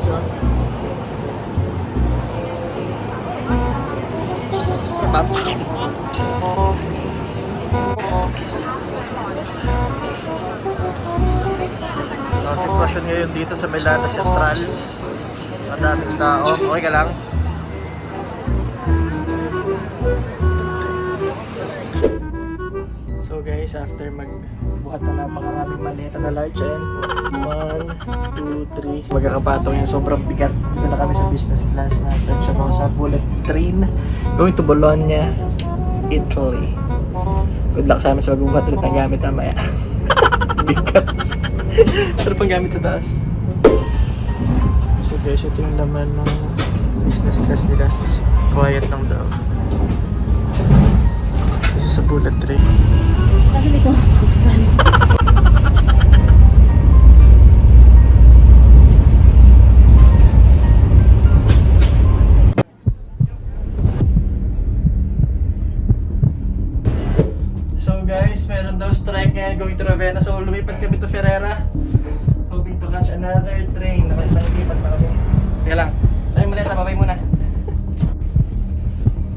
$100, oh. Sarap. Ang sitwasyon ngayon dito sa Melano Central. Madaming tao. Okay ka lang? So guys, after magbuhat na napakaraming maleta na large and 1, 2, 3 magkakapatong yan, sobrang bigat. Dito na kami sa business class na Frecciarossa bullet train going to Bologna, Italy. Good luck sa amin sa magbuhat ulit ng gamit mamaya. Bigat. Pero pang gamit sa taas. So guys, ito yung laman ng business class nila. Quiet lang daw. This is a bullet train. Kasi hindi ko buksan. So guys, meron daw strike ngayon going to Ravenna. So lumipat kami to Ferrara. Hoping to catch another train. Nakalipat na kami. Kaya lang, tayo maleta, babay muna.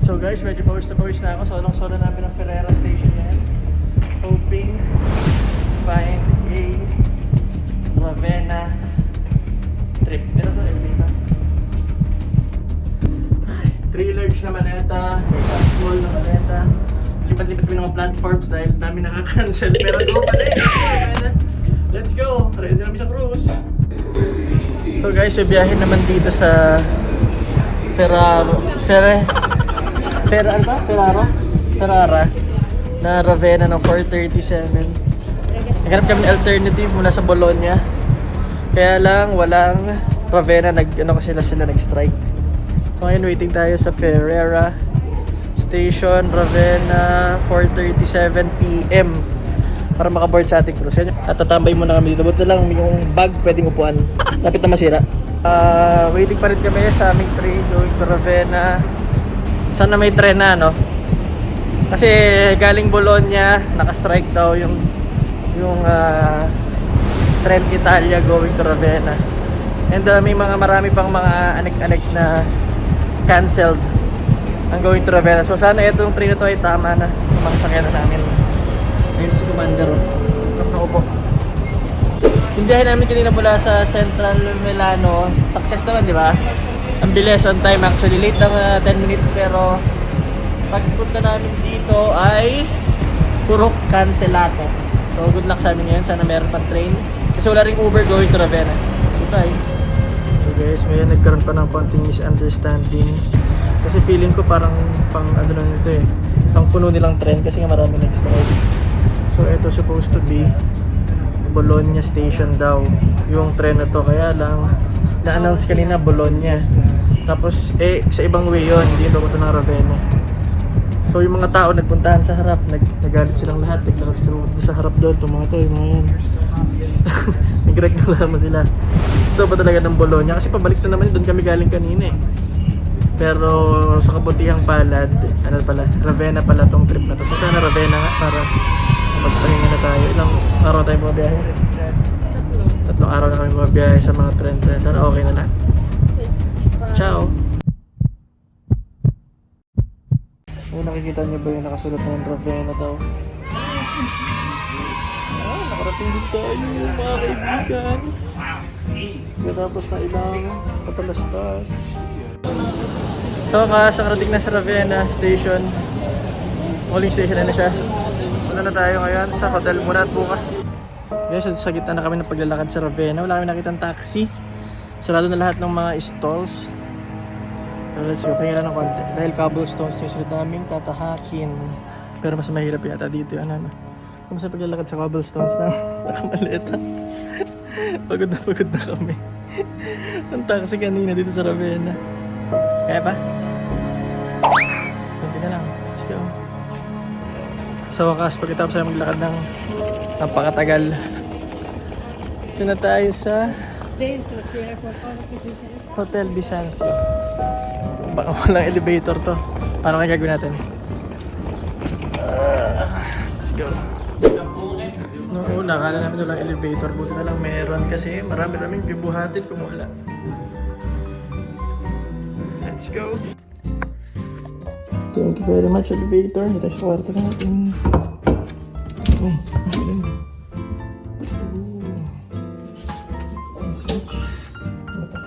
So guys, medyo pawis na ako. Solong-solo namin ang Ferrara station ngayon. Hoping find a Ravenna trip. Meron to, elevator. 3 large na maleta, isang small na maleta. Lipat-lipat kami ng mga platforms dahil dami nakaka-cancel. Pero go pa rin! Let's go! Ready na kami sa cruise! So guys, may biyahe naman dito sa Ferrara na Ravenna ng 4:37. Naghanap kami ng alternative mula sa Bologna. Kaya lang walang Ravenna, nag-strike. So ngayon waiting tayo sa Ferrara Station, Ravenna, 4:37 PM para makaboard sa ating cruise. At tatambay muna kami dito. Buti lang yung bag pwedeng upuan. Lapit na masira. Waiting pa rin kami sa aming train going to Ravenna. Sana may tren na, no? Kasi galing Bologna, naka-strike daw yung Tren Italia going to Ravenna. And may marami pang mga anek-anek na canceled ang going to Ravenna. So sana itong train na to ay tama na sa mga sakyanan namin. Ayun si Commander. Sarap na upo. Yung biyahe namin kanina mula sa Central Milano, success naman, di ba? Ang bilis, on time actually. Late lang 10 minutes pero pagpunta namin dito ay puro cancelato. So good luck sa amin ngayon. Sana meron pang train. Kasi wala ring Uber going to Ravenna. Goodbye. So guys, ngayon nagkaroon pa ng konting misunderstanding. Kasi feeling ko parang pang ano lang ito eh. Pang puno nilang train kasi nga marami nag-strike. So ito supposed to be Bologna station daw yung train na to. Kaya lang na-announce kanina Bologna. Tapos sa ibang way yun. Hindi daw ito ng Ravenna. So yung mga tao nagpuntahan sa harap, nagalit silang lahat, naglakad sila sa harap doon, itong mga to, yung mga yan. Nag-reklamo sila. Ito ba talaga ng Bologna? Kasi pabalik na naman, doon kami galing kanina eh. Pero sa kabutihang palad, ano pala, Ravenna pala tong trip na to. So sana Ravenna nga para magpahinga na tayo. Ilang araw tayo bumabiyahe? Tatlong araw na kami bumabiyahe sa mga trend. Sana okay na lahat. Ciao! Nakikita niyo ba yung nakasulat na yung Ravenna daw? Nakarating din tayo mga kaibigan. Tapos na ilang patalastas. So nakarating na sa Ravenna station. Calling station na siya. Wala na tayo ngayon sa hotel muna at bukas. Guys, sa gitna na kami ng paglalakad sa Ravenna. Wala kami nakitang taxi. Sarado na lahat ng mga stalls. Let's go, pahinga lang ng konti. Dahil cobblestones yung sulit namin tatahakin. Pero mas mahirap yata dito yung ano. Kung sa paglalakad sa cobblestones na nakamaleta. Pagod na kami. Ang taxi kanina dito sa Ravenna. Kaya pa? Hindi na lang. Let's go. Sa wakas, pagkatapos tayo maglakad ng napakatagal. Ito na tayo sa Hotel Bisancio. Baka walang elevator to. Paano kaya gagawin natin? Let's go. Noong una, akala namin walang elevator. Buti na lang meron kasi marami-raming bibuhatin kung wala. Let's go! Thank you very much, elevator. Ito sa kwarto natin. Oh, okay. Switch. Ano to?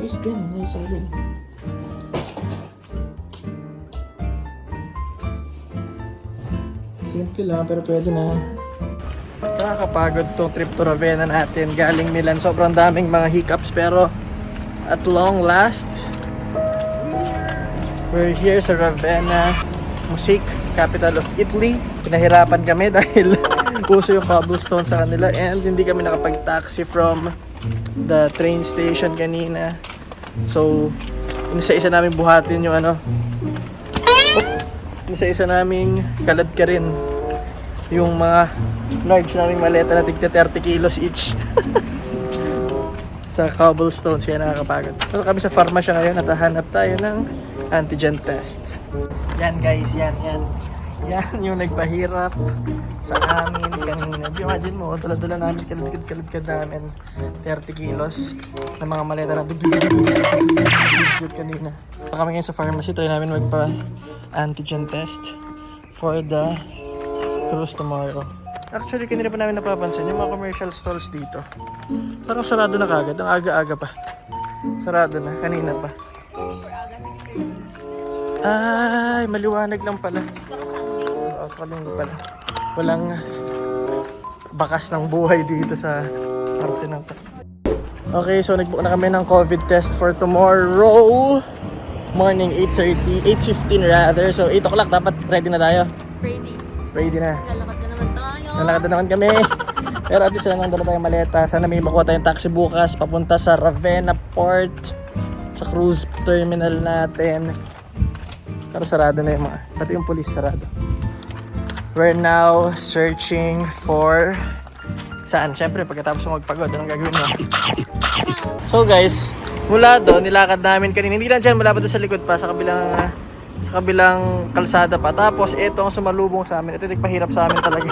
Nice din. Nice din. Simple lang, pero pwede na. Nakakapagod tong trip to Ravenna natin. Galing Milan. Sobrang daming mga hiccups, pero at long last, we're here sa Ravenna, music capital of Italy. Pinahirapan kami dahil puso yung cobblestone sa kanila and hindi kami nakapag-taxi from the train station kanina. So, isa-isa namin buhatin yung ano. Isa-isa naming kalad ka rin yung mga large naming maleta na tigta 30 kilos each. Sa cobblestones, kaya nakakapagod. So kami sa pharmacy ngayon at hahanap tayo ng antigen test. Yan guys, yan. Yan yung nagpahirap sa amin kanina. Imagine mo, dala-dala namin, kalad-kalad namin 30 kilos ng mga maleta na kanina. Kami ngayon sa pharmacy, try namin magpa-antigen test for the cruise tomorrow. Actually, kanina pa namin napapansin yung mga commercial stalls dito. Parang sarado na kagad. Ang aga-aga pa. Sarado na. Kanina pa. Ay, maliwanag lang pala. Kalunggo pala. Walang bakas ng buhay dito sa parte ng to. Okay, so nagbook na kami ng COVID test for tomorrow morning 8:15 rather. So 8 o'clock dapat ready na tayo. Ready na. Lalakad na naman tayo. Lalakad na naman kami. Pero at least lang dala tayong maleta. Sana may makuha tayong taxi bukas papunta sa Ravenna Port, sa cruise terminal natin. Pero sarado na yung mga, pati yung police sarado. We're now searching for saan? Siyempre pagkatapos mo magpagod, anong gagawin mo? So guys, mula doon nilakad namin kanina. Hindi lang dyan, mula pa doon sa likod pa, sa kabilang kalsada pa. Tapos ito ang sumalubong sa amin. Ito yung nagpahirap sa amin talaga.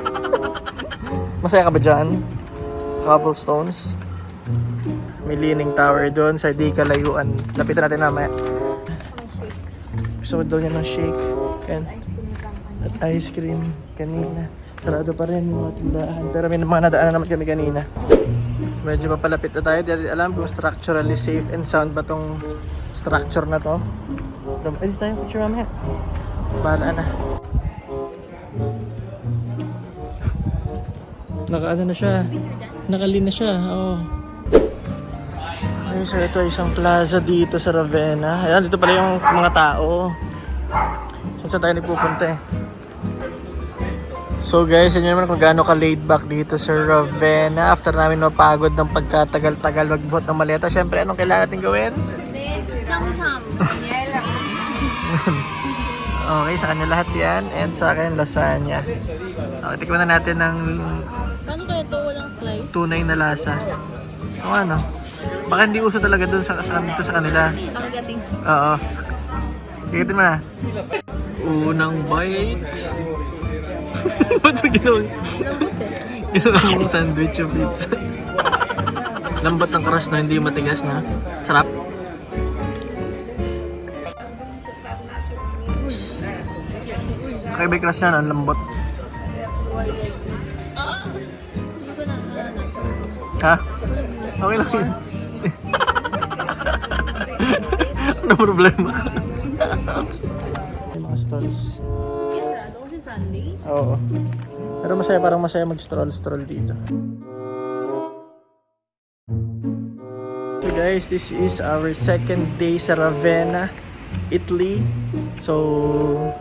Masaya ka ba dyan? Cobblestones. May leaning tower doon sa di kalayuan. Lapitan natin namaya. Gusto ko daw niya ng shake. At ice cream kanina. Sarado pa rin yung mga tindahan. Pero may mga nadaanan naman kami kanina. So medyo papalapit na tayo. Di alam kung structurally safe and sound ba tong structure na to. Ayos tayo, picture mamaya. Bahala na. Naka-ano na siya. Nakalin na siya. Oo. Okay, so ito isang plaza dito sa Ravenna. Ayan, dito pala yung mga tao. Saan tayo nagpupunta eh. So guys, yun naman kung gaano ka laid back dito sa Ravenna. After namin mapagod ng pagkatagal-tagal magbuhat ng maleta, syempre anong kailangan natin gawin? Okay, sa kanya lahat yan. And sa akin, lasagna. Okay, tikman na natin ng Paano kaya ito? Walang slice? tunay na lasa. O ano? Baka hindi uso talaga dun sa kanila. Nakagating. Oo. Kikitin mo na. Unang bite. Ba't mo ginawa? Lambot eh. Ginawa mong sandwich yung pizza. Lambot ng crust na hindi matigas na. Sarap. Kakaiba yung crust yan, ang lambot. Hindi ko na Ha? Okay lang yun. Ano problema? Yung mga stalls. Kaya sarado kasi Sunday. Oo. Pero parang masaya mag-stroll dito. So guys, this is our second day sa Ravenna, Italy. So,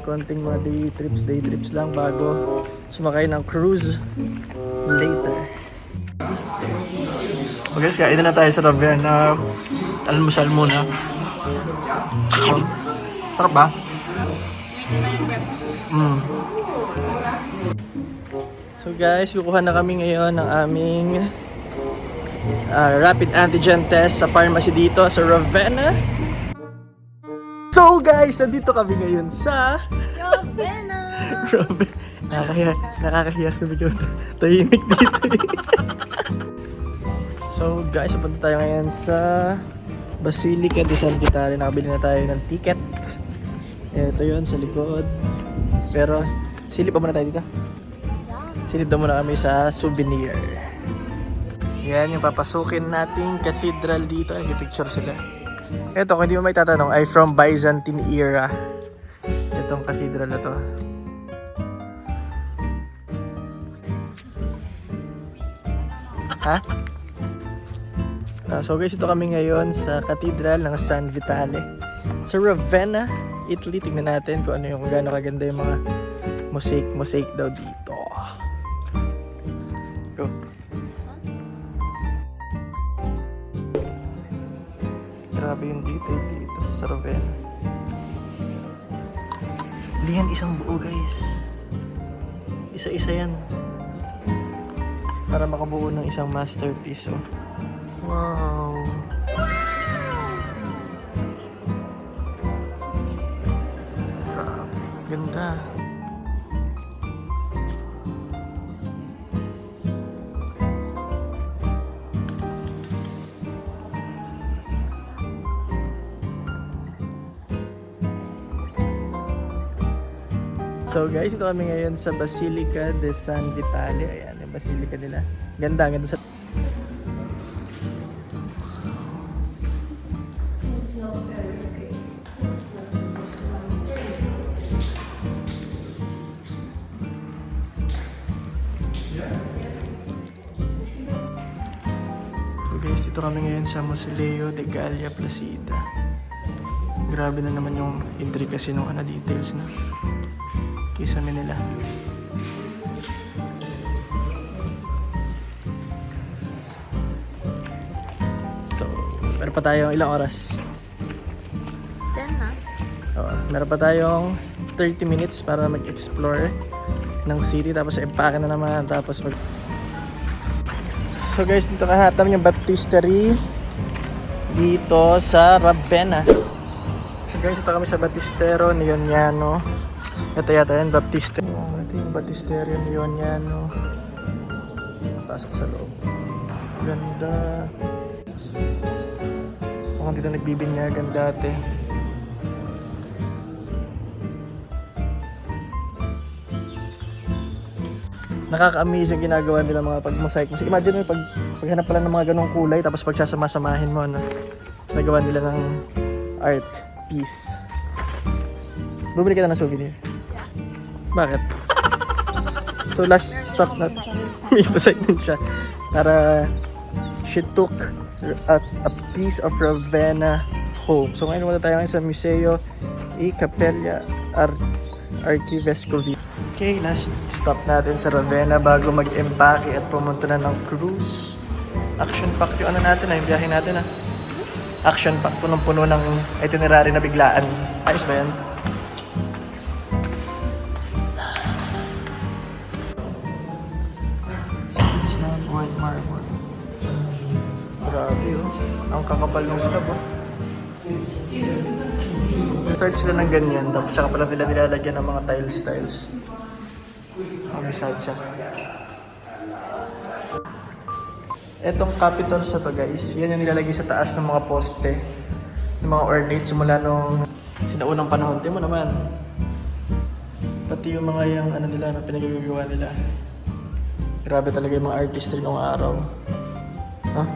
konting mga day trips lang bago sumakay ng cruise later. So guys, kain na tayo sa Ravenna. Almusal muna. Sarap ba? So guys, kukuha na kami ngayon ng aming rapid antigen test sa pharmacy dito sa Ravenna. So guys, nandito kami ngayon sa Ravenna! Nakakahiya kami dito. Tahimik dito eh. So guys, punta tayo ngayon sa Basilica de San Vitale. Nakabili na tayo ng ticket. Ito yun sa likod. Pero silip pa muna tayo dito. Silip daw muna kami sa souvenir. Yan yung papasukin nating cathedral dito. Nag-picture sila. Ito, kung hindi mo may tatanong, ay from Byzantine era. Itong cathedral na to. Ha? So guys, ito kami ngayon sa Cathedral ng San Vitale sa Ravenna, Italy. Tignan natin kung ano yung gaano kaganda yung mga mosaic daw dito. Go. Grabe yung detail dito sa Ravenna. Hindi yan isang buo guys. Isa-isa yan. Para makabuo ng isang masterpiece. Oh. Wow! Grabe, ganda. So guys, ito kami ngayon sa Basilica de San Vitale. Ayan, yung basilica nila. Ganda, ganda sa... So guys, dito kami ngayon sa Museo de Gallia Placida. Grabe na naman yung intricacy ng details na kisame nila. So, meron pa tayong ilang oras? 10 na. Meron pa tayong 30 minutes para mag-explore ng city, tapos empake na naman, tapos mag... So guys, dito kahanap yung baptistery dito sa Ravenna. So guys, ito kami sa Baptistero ni Ioniano. Ito yata yan, Baptistero. Ito yung Baptistero ni Ioniano. Pasok sa loob. Ganda. Mukhang dito nagbibinyagan dati. Nakaka-amaze yung ginagawa nila mga pag-mosaic. Imagine mo paghanap pala ng mga ganong kulay, tapos pagsasama-samahin mo, no? Tapos nagawa nila ng art piece. Bumili ka na ng souvenir? Bakit? So last stop na may mosaic din siya. Para she took a piece of Ravenna home. So ngayon muna tayo ngayon sa Museo e Cappella Archivescovi. Okay, last stop natin sa Ravenna bago mag-empake at pumunta na ng cruise. Action-packed yung ano natin, yung biyahe natin. Action-packed, punong-puno ng itinerary na biglaan. Ayos ba yan? It's not white marble. Grabe oh. Ang kakapal ng slab oh. Start sila ng ganyan, tapos saka pala nila nilalagyan ng mga tiles. Ang bisagya. Etong capitol sa to guys, yan yung nilalagay sa taas ng mga poste, ng mga ornate simula nung sinaunang panahon. Tingnan mo naman. Pati yung mga yung ano nila na pinagagawa nila. Grabe talaga yung mga artistry noong araw. Huh?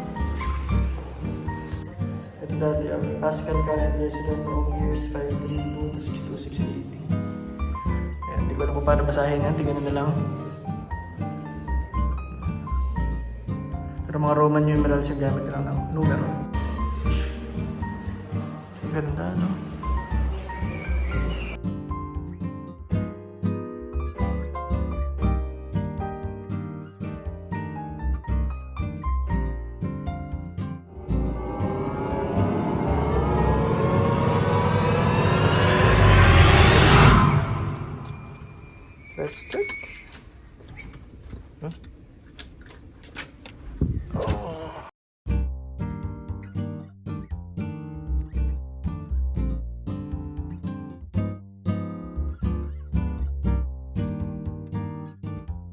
Ito dati ang Pascal calendar sila noong years 532 to 62680. Hindi ko alam kung paano basahin yan, tingnan na lang. Pero mga Roman numerals yung gamit lang ng numero. Ganda, no? Let's check. Huh?